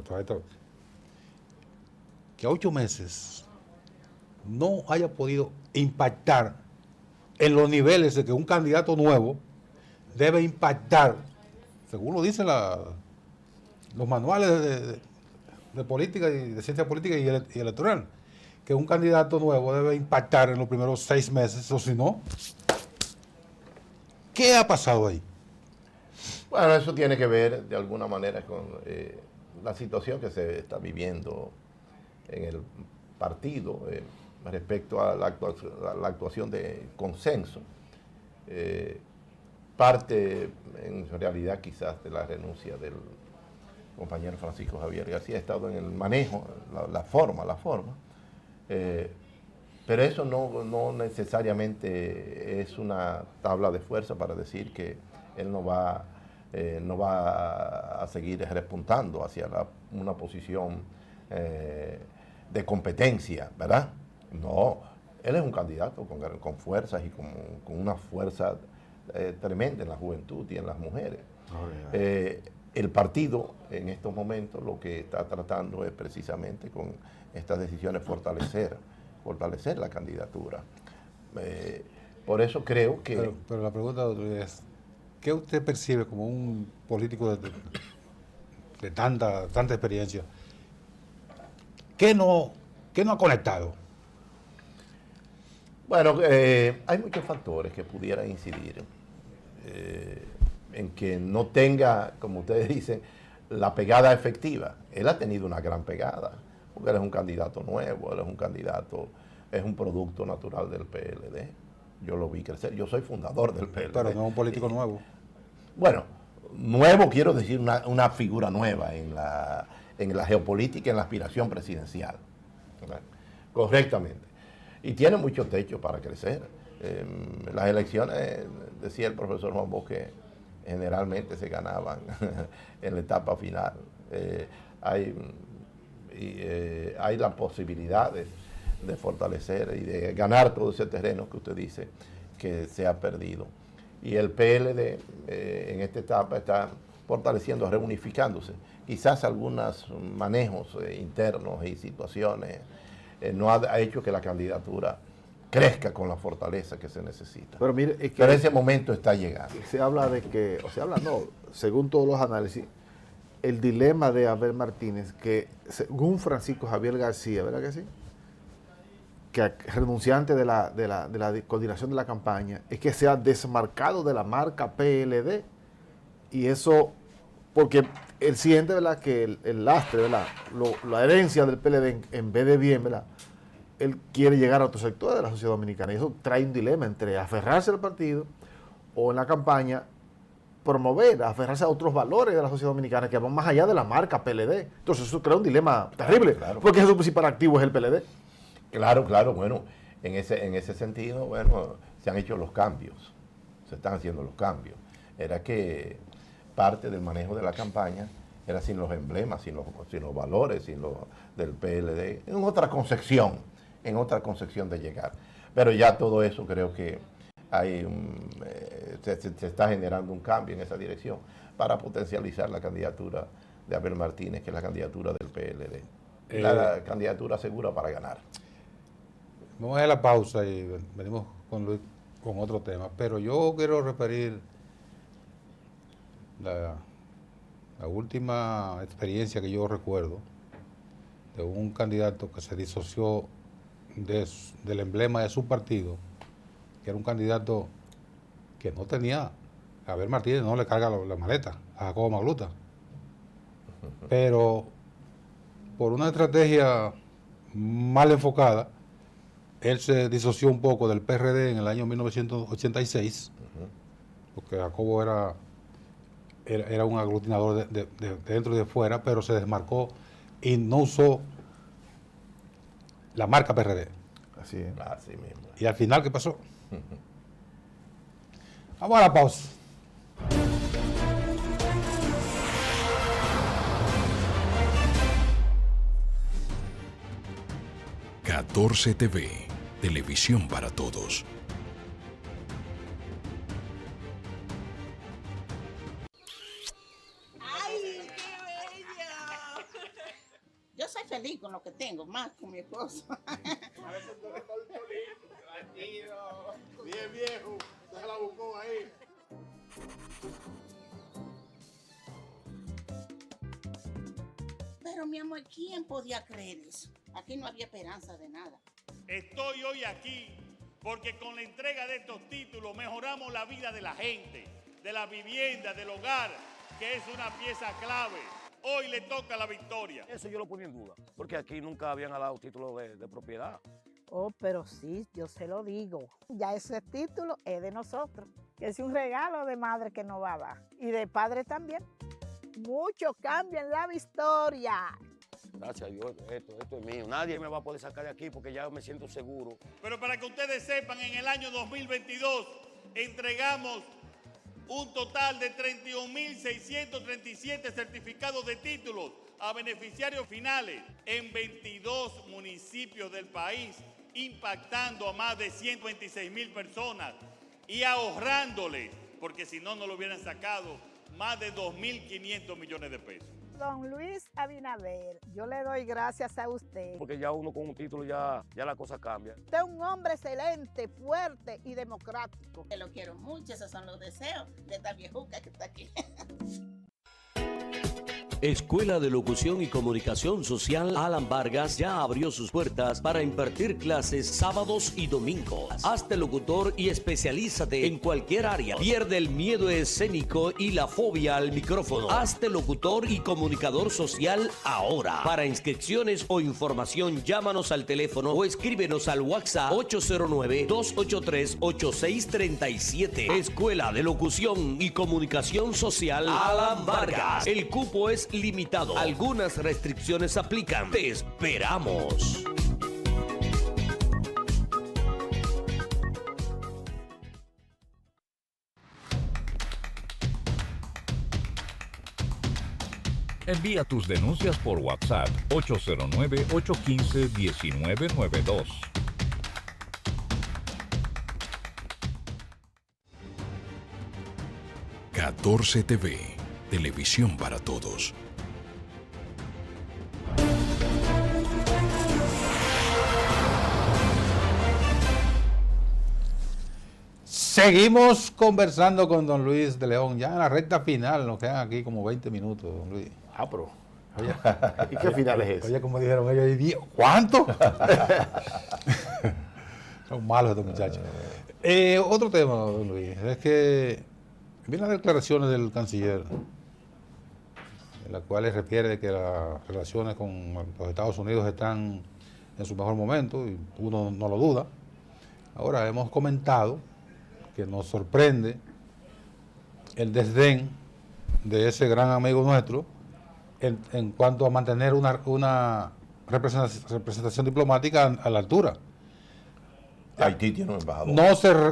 que a 8 meses no haya podido impactar en los niveles de que un candidato nuevo debe impactar, según lo dicen los manuales de política y de ciencia política y electoral, que un candidato nuevo debe impactar en los primeros 6 meses, o si no, ¿qué ha pasado ahí? Bueno, eso tiene que ver de alguna manera con la situación que se está viviendo en el partido respecto a la actuación de consenso. Parte, en realidad, quizás de la renuncia del compañero Francisco Javier García ha estado en el manejo, la forma. Pero eso no necesariamente es una tabla de fuerza para decir que él no va a seguir repuntando hacia una posición de competencia, ¿verdad? No, él es un candidato con fuerzas y con una fuerza tremenda en la juventud y en las mujeres. El partido en estos momentos lo que está tratando es precisamente con estas decisiones fortalecer la candidatura. Por eso creo que... Pero la pregunta es, ¿qué usted percibe como un político de tanta experiencia? ¿Qué no ha conectado? Bueno, hay muchos factores que pudieran incidir en que no tenga, como ustedes dicen, la pegada efectiva. Él ha tenido una gran pegada, porque él es un candidato nuevo, es un producto natural del PLD. Yo lo vi crecer, yo soy fundador del PLD. Pero no es un político nuevo. Bueno, nuevo quiero decir una figura nueva en la geopolítica, en la aspiración presidencial. ¿Verdad? Correctamente. Y tiene mucho techo para crecer. Las elecciones, decía el profesor Juan Bosch, que generalmente se ganaban en la etapa final. Hay la posibilidad de fortalecer y de ganar todo ese terreno que usted dice que se ha perdido. Y el PLD en esta etapa está fortaleciendo, reunificándose. Quizás algunos manejos internos y situaciones no ha hecho que la candidatura crezca con la fortaleza que se necesita. Pero mire, es que pero ese momento está llegando. Se habla de que, según todos los análisis, el dilema de Abel Martínez, que según Francisco Javier García, ¿verdad que sí? Que renunciante de la coordinación de la campaña, es que se ha desmarcado de la marca PLD. Y eso, porque él siente, ¿verdad?, que el lastre, ¿verdad?, la herencia del PLD, en vez de bien, ¿verdad?, él quiere llegar a otro sector de la sociedad dominicana. Y eso trae un dilema entre aferrarse al partido o en la campaña aferrarse a otros valores de la sociedad dominicana que van más allá de la marca PLD. Entonces eso crea un dilema terrible, claro. Porque su principal activo es el PLD. Claro, bueno, en ese sentido, bueno, se han hecho los cambios, se están haciendo los cambios. Era que parte del manejo de la campaña era sin los emblemas, sin los valores, del PLD, en otra concepción de llegar. Pero ya todo eso creo que se está generando un cambio en esa dirección para potencializar la candidatura de Abel Martínez, que es la candidatura del PLD. La candidatura segura para ganar. Vamos a ir a la pausa y venimos con Luis con otro tema. Pero yo quiero referir la última experiencia que yo recuerdo de un candidato que se disoció del emblema de su partido, que era un candidato que no tenía, Abel Martínez no le carga la maleta a Jacobo Magluta, pero por una estrategia mal enfocada, él se disoció un poco del PRD en el año 1986, porque Jacobo era un aglutinador de dentro y de fuera, pero se desmarcó y no usó la marca PRD. Así es. Así mismo. ¿Y al final qué pasó? Vamos a la pausa. Catorce TV, televisión para todos. ¡Ay, qué bello! Yo soy feliz con lo que tengo, más con mi esposo. Bien viejo, se la buscó ahí. Pero mi amor, ¿quién podía creer eso? Aquí no había esperanza de nada. Estoy hoy aquí porque con la entrega de estos títulos mejoramos la vida de la gente, de la vivienda, del hogar, que es una pieza clave. Hoy le toca la victoria. Eso yo lo ponía en duda, porque aquí nunca habían dado título de propiedad. Oh, pero sí, yo se lo digo. Ya ese título es de nosotros, que es un regalo de madre que nos va a dar. Y de padre también. Mucho cambio en la historia. Gracias a Dios, esto es mío. Nadie me va a poder sacar de aquí porque ya me siento seguro. Pero para que ustedes sepan, en el año 2022 entregamos un total de 31.637 certificados de títulos a beneficiarios finales en 22 municipios del país, impactando a más de 126.000 personas y ahorrándoles, porque si no, no lo hubieran sacado, más de 2.500 millones de pesos. Don Luis Abinader, yo le doy gracias a usted. Porque ya uno con un título ya la cosa cambia. Usted es un hombre excelente, fuerte y democrático. Que lo quiero mucho, esos son los deseos de esta viejuca que está aquí. Escuela de Locución y Comunicación Social Alan Vargas ya abrió sus puertas para impartir clases sábados y domingos. Hazte locutor y especialízate en cualquier área. Pierde el miedo escénico y la fobia al micrófono. Hazte locutor y comunicador social ahora. Para inscripciones o información, llámanos al teléfono o escríbenos al WhatsApp 809-283-8637. Escuela de Locución y Comunicación Social Alan Vargas. El cupo es limitado. Algunas restricciones aplican. Te esperamos. Envía tus denuncias por WhatsApp 809-815-1992. TV, televisión para todos. Seguimos conversando con don Luis de León, ya en la recta final, nos quedan aquí como 20 minutos, don Luis. Ah, pero... Oye, ¿y qué final es ese? Oye, como dijeron ellos, ¿cuánto? Son malos estos muchachos. Otro tema, don Luis, es que vienen las declaraciones del canciller, en las cuales refiere de que las relaciones con los Estados Unidos están en su mejor momento, y uno no lo duda. Ahora, hemos comentado que nos sorprende el desdén de ese gran amigo nuestro en cuanto a mantener una representación diplomática a la altura. Haití tiene un embajador.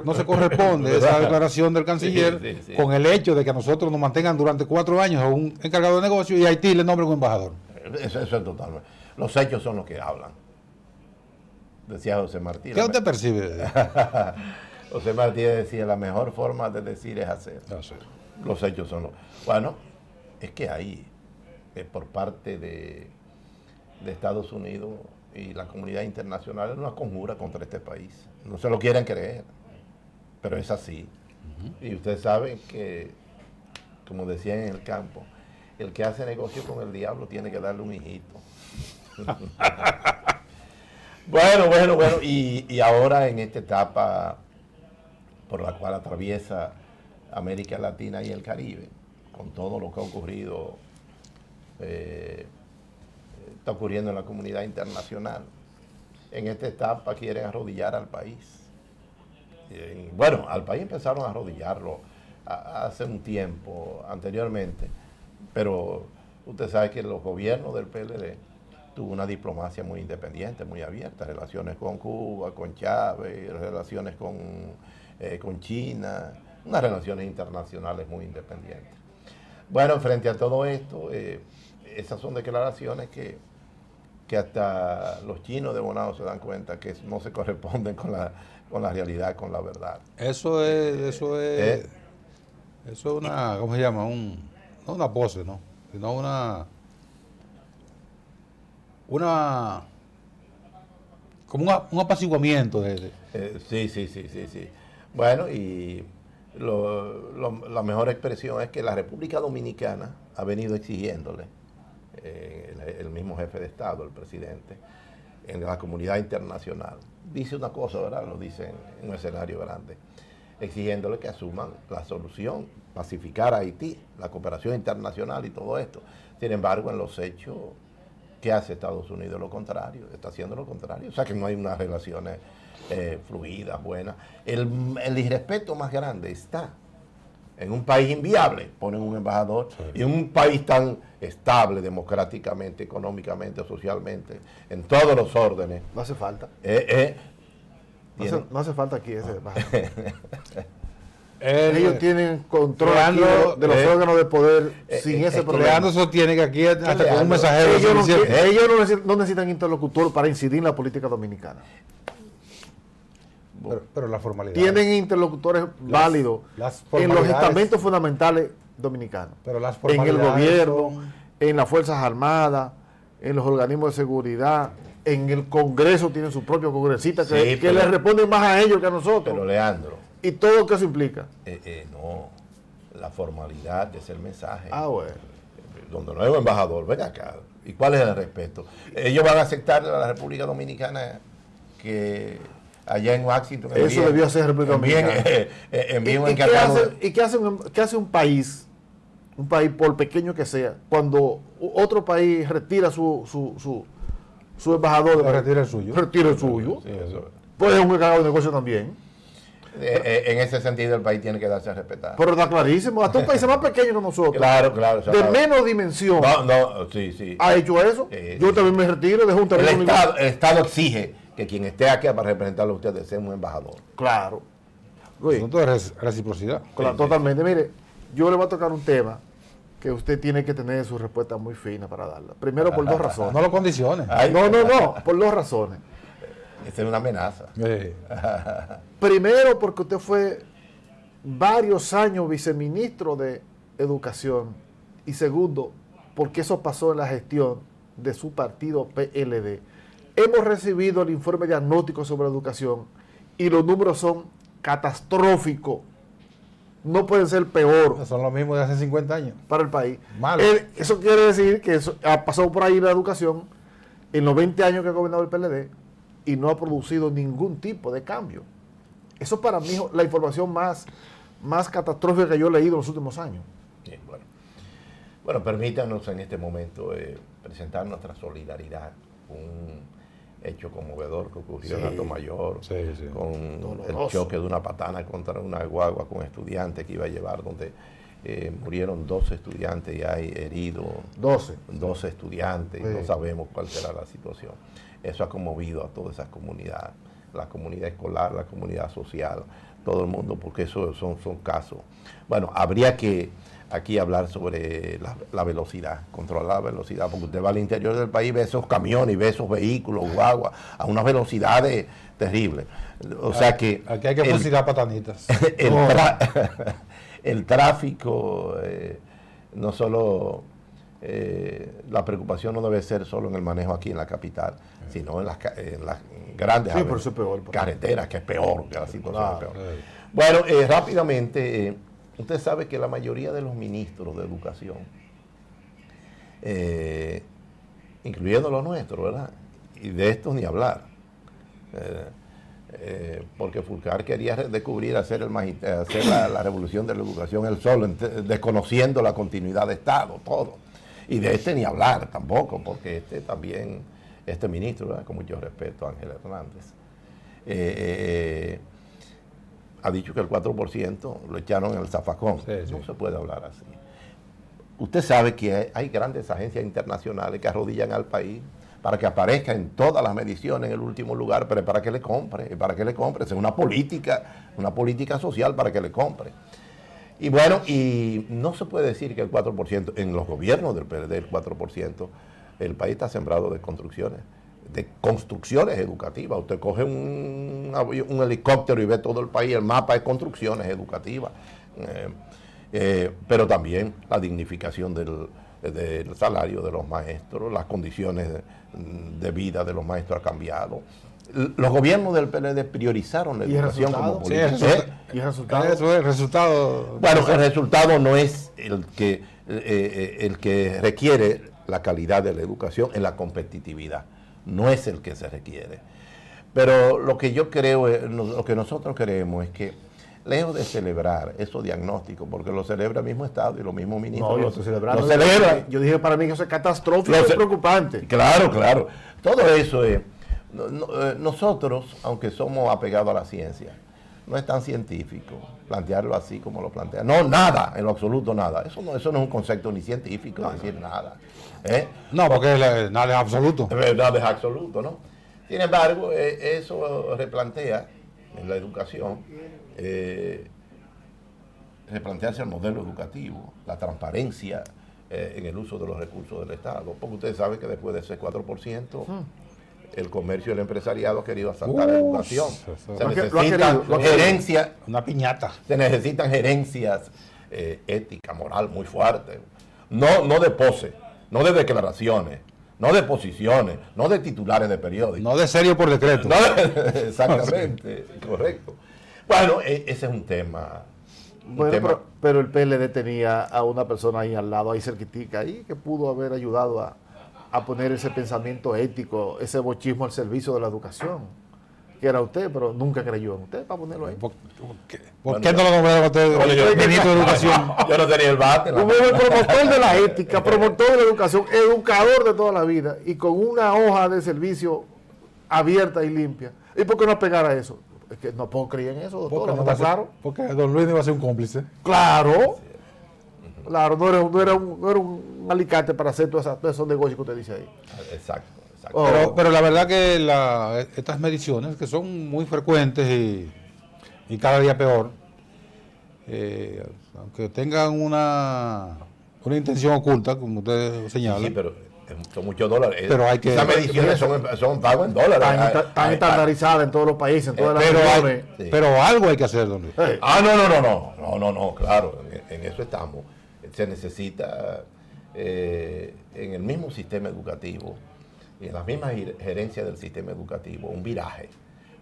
No se corresponde esa declaración del canciller sí. con el hecho de que a nosotros nos mantengan durante 4 años a un encargado de negocio y Haití le nombre un embajador. Eso es totalmente. Los hechos son los que hablan. Decía José Martí. ¿Qué usted percibe? José Martí decía, la mejor forma de decir es hacer. Los hechos son los... Bueno, es que ahí, por parte de Estados Unidos y la comunidad internacional, es una conjura contra este país. No se lo quieren creer, pero es así. Y ustedes saben que, como decían en el campo, el que hace negocio con el diablo tiene que darle un hijito. Bueno. Y ahora en esta etapa por la cual atraviesa América Latina y el Caribe, con todo lo que ha ocurrido, está ocurriendo en la comunidad internacional. En esta etapa quieren arrodillar al país. Bueno, al país empezaron a arrodillarlo hace un tiempo anteriormente, pero usted sabe que los gobiernos del PLD tuvo una diplomacia muy independiente, muy abierta, relaciones con Cuba, con Chávez, relaciones con China, unas relaciones internacionales muy independientes. Bueno, frente a todo esto, esas son declaraciones que hasta los chinos de Bonao se dan cuenta que no se corresponden con la realidad, con la verdad. Eso es una, ¿cómo se llama? No una pose, ¿no? Sino una como un apaciguamiento de Sí. Bueno, y la mejor expresión es que la República Dominicana ha venido exigiéndole, el mismo jefe de Estado, el presidente, en la comunidad internacional, dice una cosa, ¿verdad? Lo dice en un escenario grande, exigiéndole que asuman la solución, pacificar a Haití, la cooperación internacional y todo esto. Sin embargo, en los hechos, ¿qué hace Estados Unidos? Lo contrario, está haciendo lo contrario. O sea que no hay unas relaciones fluidas, buenas. El irrespeto más grande está en un país inviable, ponen un embajador, y en un país tan estable democráticamente, económicamente, socialmente, en todos los órdenes. No hace falta. No hace falta aquí ese embajador. Ellos tienen control aquí de los órganos de poder sin ese problema. Leandro sostiene que aquí hasta con un mensajero. Ellos no necesitan interlocutor para incidir en la política dominicana. Pero la formalidad. Tienen interlocutores válidos en los estamentos fundamentales dominicanos. Pero las en el formalidades gobierno, en las Fuerzas Armadas, en los organismos de seguridad, en el Congreso tienen su propio congresista que les responden más a ellos que a nosotros. Pero Leandro. ¿Y todo lo que eso implica? No, la formalidad es el mensaje. Bueno. Donde no hay un embajador, ven acá. ¿Y cuál es el respeto? Ellos van a aceptar a la República Dominicana que allá en Washington eso debió ser República Dominicana. ¿Y qué hace un país por pequeño que sea, cuando otro país retira su embajador? Retira el suyo. Retira el suyo. Sí, pues es un encargado de negocio también. En ese sentido el país tiene que darse a respetar. Pero está clarísimo, hasta un país más pequeño que nosotros, claro, de menos dimensión, sí. ha hecho eso. Yo también me retiro, dejo un terreno. El Estado exige que quien esté aquí para representarlo a ustedes sea un embajador. Claro. Asunto de reciprocidad. Claro, totalmente. Mire, yo le voy a tocar un tema que usted tiene que tener su respuesta muy fina para darla. Primero por dos razones. No lo condiciones. No, por dos razones. Esa es una amenaza. Primero, porque usted fue varios años viceministro de Educación. Y segundo, porque eso pasó en la gestión de su partido PLD. Hemos recibido el informe diagnóstico sobre educación y los números son catastróficos. No pueden ser peor. Son los mismos de hace 50 años. Para el país. Malo. Eso quiere decir que ha pasado por ahí la educación en los 20 años que ha gobernado el PLD y no ha producido ningún tipo de cambio. Eso para mí es la información más catastrófica que yo he leído en los últimos años. Bien, bueno, permítanos en este momento presentar nuestra solidaridad con un hecho conmovedor que ocurrió en Alto Mayor, con el choque de una patana contra una guagua con estudiantes que iba a llevar, donde murieron 12 estudiantes y hay heridos 12 estudiantes, y no sabemos cuál será la situación. Eso ha conmovido a todas esas comunidades, la comunidad escolar, la comunidad social, todo el mundo, porque eso son casos. Bueno, habría que aquí hablar sobre la velocidad, controlar la velocidad, porque usted va al interior del país, ve esos camiones y ve esos vehículos, guagua, a unas velocidades terribles. O sea que... Aquí hay que fusilar patanitas. El tráfico, no solo... la preocupación no debe ser solo en el manejo aquí en la capital, sino en las grandes carreteras, que es peor, que la situación es peor. Bueno, rápidamente, usted sabe que la mayoría de los ministros de educación, incluyendo los nuestros, ¿verdad? Y de estos ni hablar, porque Fulcar quería descubrir, hacer la revolución de la educación él solo, desconociendo la continuidad de Estado, todo. Y de este ni hablar tampoco, porque este ministro, ¿verdad? Con mucho respeto, Ángel Hernández, ha dicho que el 4% lo echaron en el zafacón. No se puede hablar así. Usted sabe que hay grandes agencias internacionales que arrodillan al país para que aparezca en todas las mediciones en el último lugar, pero para que le compre, Es una política social para que le compre. Y bueno, y no se puede decir que el 4%, en los gobiernos del PLD, el 4%, el país está sembrado de construcciones educativas. Usted coge un helicóptero y ve todo el país, el mapa de construcciones educativas. Pero también la dignificación del salario de los maestros, las condiciones de vida de los maestros ha cambiado. Los gobiernos del PLD priorizaron la ¿Y el educación como resultado? política. Sí, ¿Y el resultado? Eso es el resultado. Bueno, el resultado no es el que requiere la calidad de la educación en la competitividad. No es el que se requiere. Pero lo que yo creo, lo que nosotros creemos es que, lejos de celebrar esos diagnósticos, porque lo celebra el mismo Estado y los mismos ministros. No, yo estoy celebrando. Lo celebra. Yo dije para mí que eso es catastrófico y preocupante. Claro, claro. Todo eso es. Nosotros, aunque somos apegados a la ciencia, no es tan científico plantearlo así como lo plantea. No, nada, en lo absoluto nada. Eso no es un concepto ni científico, decir nada. No, porque nada es absoluto. Nada es absoluto, ¿no? Sin embargo, eso replantea en la educación, replantearse el modelo educativo, la transparencia en el uso de los recursos del Estado. Porque ustedes saben que después de ese 4%, el comercio y el empresariado ha querido asaltar la educación. Se necesitan gerencias. Una piñata. Se necesitan gerencias ética, moral muy fuertes. No de pose, no de declaraciones, no de posiciones, no de titulares de periódicos. No de serio por decreto. Exactamente, correcto. Bueno, ese es un tema. Bueno, pero el PLD tenía a una persona ahí al lado, ahí cerquitica, ahí que pudo haber ayudado a poner ese pensamiento ético, ese bochismo al servicio de la educación, que era usted, pero nunca creyó en usted para ponerlo ahí. ¿Por qué no lo nombraron usted ministro de Educación? Yo no tenía el bate. Como el promotor de la ética, promotor de la educación, educador de toda la vida, y con una hoja de servicio abierta y limpia. ¿Y por qué no pegar a eso? Es que no puedo creer en eso, doctor, ¿no está claro? Porque don Luis no iba a ser un cómplice. Claro. Claro, no era un alicate para hacer todos esos negocios que usted dice ahí. Exacto. Pero la verdad que estas mediciones, que son muy frecuentes y cada día peor, aunque tengan una intención oculta, como usted señala. Sí, pero son muchos dólares. Pero hay que, esas mediciones son pagos en dólares. Están estandarizadas en todos los países, en todas las regiones. Pero algo hay que hacer, don Luis. No, claro, en eso estamos. Se necesita en el mismo sistema educativo y en la misma gerencia del sistema educativo un viraje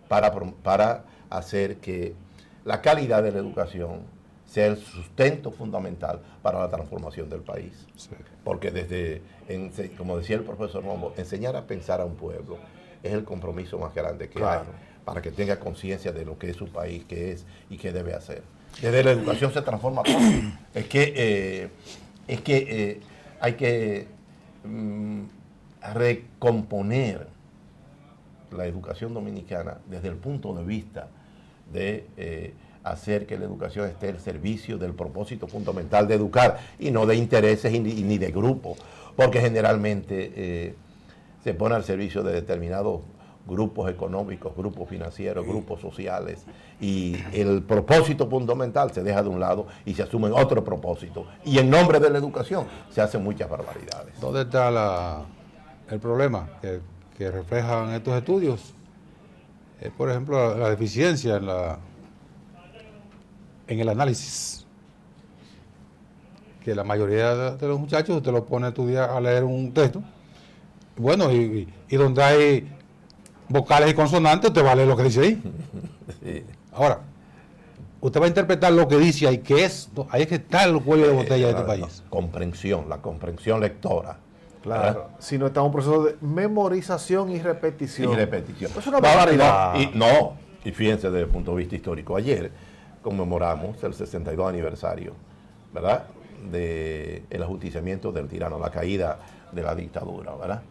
para hacer que la calidad de la educación sea el sustento fundamental para la transformación del país. Sí. Porque como decía el profesor Mombo, enseñar a pensar a un pueblo es el compromiso más grande que hay para que tenga conciencia de lo que es su país, qué es y qué debe hacer. Desde la educación se transforma todo. Es que hay que recomponer la educación dominicana desde el punto de vista de hacer que la educación esté al servicio del propósito fundamental de educar y no de intereses ni de grupos, porque generalmente se pone al servicio de determinados grupos económicos, grupos financieros, grupos sociales, y el propósito fundamental se deja de un lado y se asume otro propósito. Y en nombre de la educación se hacen muchas barbaridades. ¿Dónde está el problema que reflejan estos estudios? Por ejemplo, la deficiencia en el análisis. Que la mayoría de los muchachos usted lo pone a estudiar, a leer un texto, bueno, y donde hay vocales y consonantes, usted va a leer lo que dice ahí. Sí. Ahora, usted va a interpretar lo que dice ahí, que es, ahí es que está el cuello de botella de este país. La comprensión lectora. Claro. ¿Verdad? Si no está en un proceso de memorización y repetición. Es una barbaridad. Y fíjense desde el punto de vista histórico. Ayer conmemoramos el 62 aniversario, ¿verdad?, del ajusticiamiento del tirano, la caída de la dictadura, ¿verdad?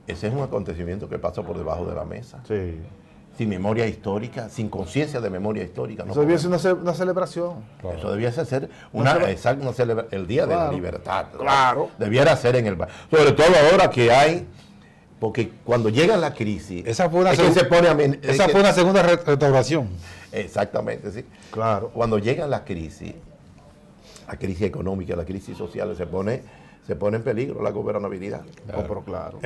Ese es un acontecimiento que pasa por debajo de la mesa. Sí. Sin memoria histórica, sin conciencia de memoria histórica. Eso debía ser una celebración. Claro. Eso debía ser el Día de la Libertad. Claro. Debiera ser en el... Sobre todo ahora que hay... Porque cuando llega la crisis... Esa fue una segunda restauración. Exactamente, sí. Claro. Cuando llega la crisis económica, la crisis social, se pone en peligro la gobernabilidad. Claro. Pero claro.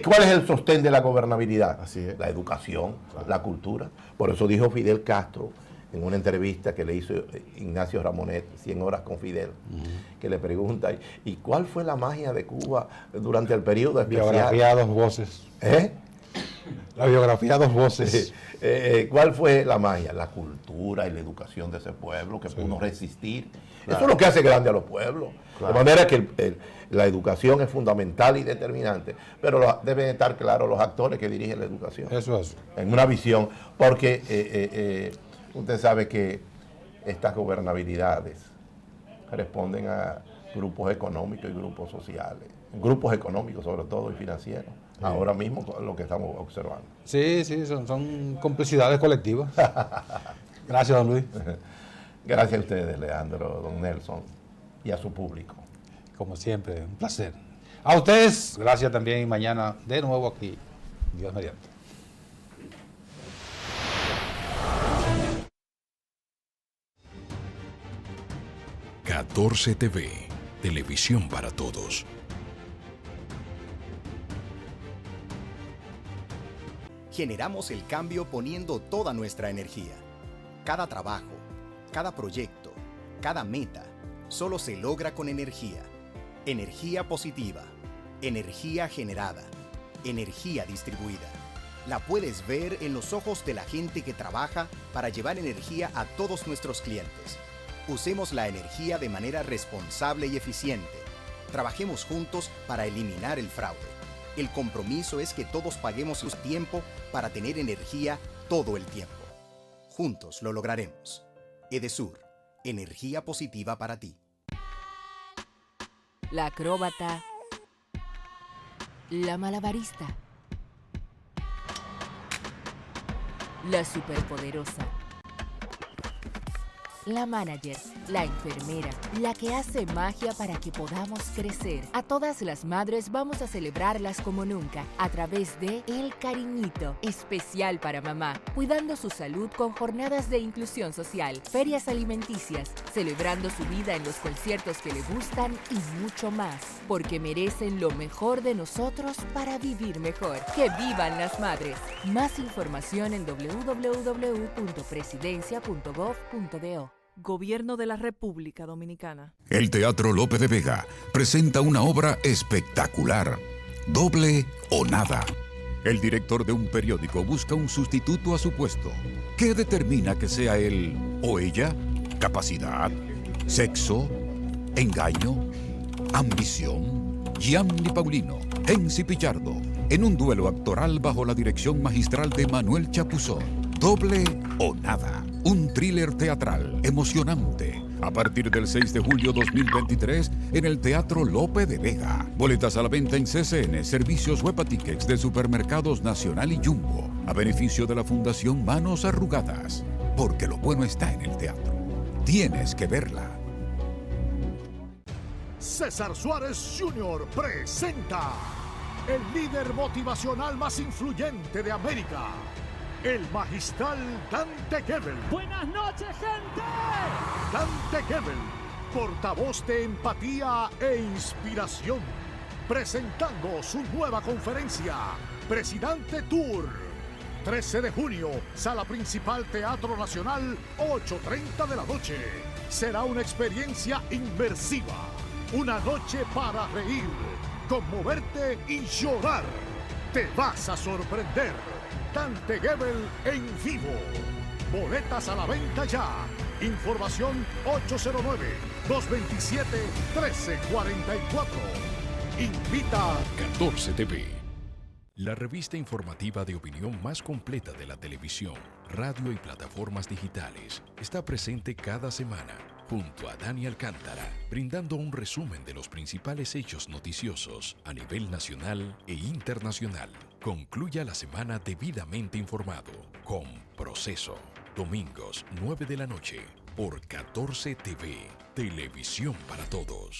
¿Cuál es el sostén de la gobernabilidad? Así es. La educación, la cultura. Por eso dijo Fidel Castro en una entrevista que le hizo Ignacio Ramonet, 100 horas con Fidel, que le pregunta, ¿y cuál fue la magia de Cuba durante el periodo especial? Había dos voces. La biografía dos voces. ¿Cuál fue la magia? La cultura y la educación de ese pueblo que pudo resistir. Eso es lo que hace grande a los pueblos. De manera que la educación es fundamental y determinante, pero deben estar claros los actores que dirigen la educación. Eso es. En una visión, porque usted sabe que estas gobernabilidades responden a grupos económicos y grupos sociales, grupos económicos sobre todo y financieros. Sí. Ahora mismo lo que estamos observando. Sí, son complicidades colectivas. Gracias, don Luis. Gracias a ustedes, Leandro, don Nelson, y a su público. Como siempre, un placer. A ustedes, gracias también, y mañana de nuevo aquí, Dios mediante. ...14 TV... Televisión para todos. Generamos el cambio poniendo toda nuestra energía. Cada trabajo, cada proyecto, cada meta, solo se logra con energía. Energía positiva, energía generada, energía distribuida. La puedes ver en los ojos de la gente que trabaja para llevar energía a todos nuestros clientes. Usemos la energía de manera responsable y eficiente. Trabajemos juntos para eliminar el fraude. El compromiso es que todos paguemos su tiempo para tener energía todo el tiempo. Juntos lo lograremos. Edesur, energía positiva para ti. La acróbata, la malabarista, la superpoderosa, la manager, la enfermera, la que hace magia para que podamos crecer. A todas las madres vamos a celebrarlas como nunca a través de El Cariñito, especial para mamá, cuidando su salud con jornadas de inclusión social, ferias alimenticias, celebrando su vida en los conciertos que le gustan y mucho más, porque merecen lo mejor de nosotros para vivir mejor. ¡Que vivan las madres! Más información en www.presidencia.gov.do. Gobierno de la República Dominicana. El Teatro Lope de Vega presenta una obra espectacular, Doble o Nada. El director de un periódico busca un sustituto a su puesto. ¿Qué determina que sea él o ella? ¿Capacidad? ¿Sexo? ¿Engaño? ¿Ambición? Gianni Paulino, Enzi Pichardo, en un duelo actoral bajo la dirección magistral de Manuel Chapuzón. Doble o Nada. Un thriller teatral emocionante. A partir del 6 de julio 2023 en el Teatro Lope de Vega. Boletas a la venta en CCN, servicios Huepa Tickets de Supermercados Nacional y Jumbo. A beneficio de la Fundación Manos Arrugadas. Porque lo bueno está en el teatro. Tienes que verla. César Suárez Jr. presenta el líder motivacional más influyente de América. El magistral Dante Gebel. Buenas noches, gente. Dante Gebel, portavoz de empatía e inspiración, presentando su nueva conferencia, Presidente Tour. 13 de junio, Sala Principal Teatro Nacional, 8:30 de la noche. Será una experiencia inmersiva, una noche para reír, conmoverte y llorar. Te vas a sorprender. Dante Gebel en vivo. Boletas a la venta ya. Información 809-227-1344. Invita 14 TV. La revista informativa de opinión más completa de la televisión, radio y plataformas digitales está presente cada semana junto a Dani Alcántara, brindando un resumen de los principales hechos noticiosos a nivel nacional e internacional. Concluya la semana debidamente informado con Proceso. Domingos, 9 de la noche, por 14 TV. Televisión para todos.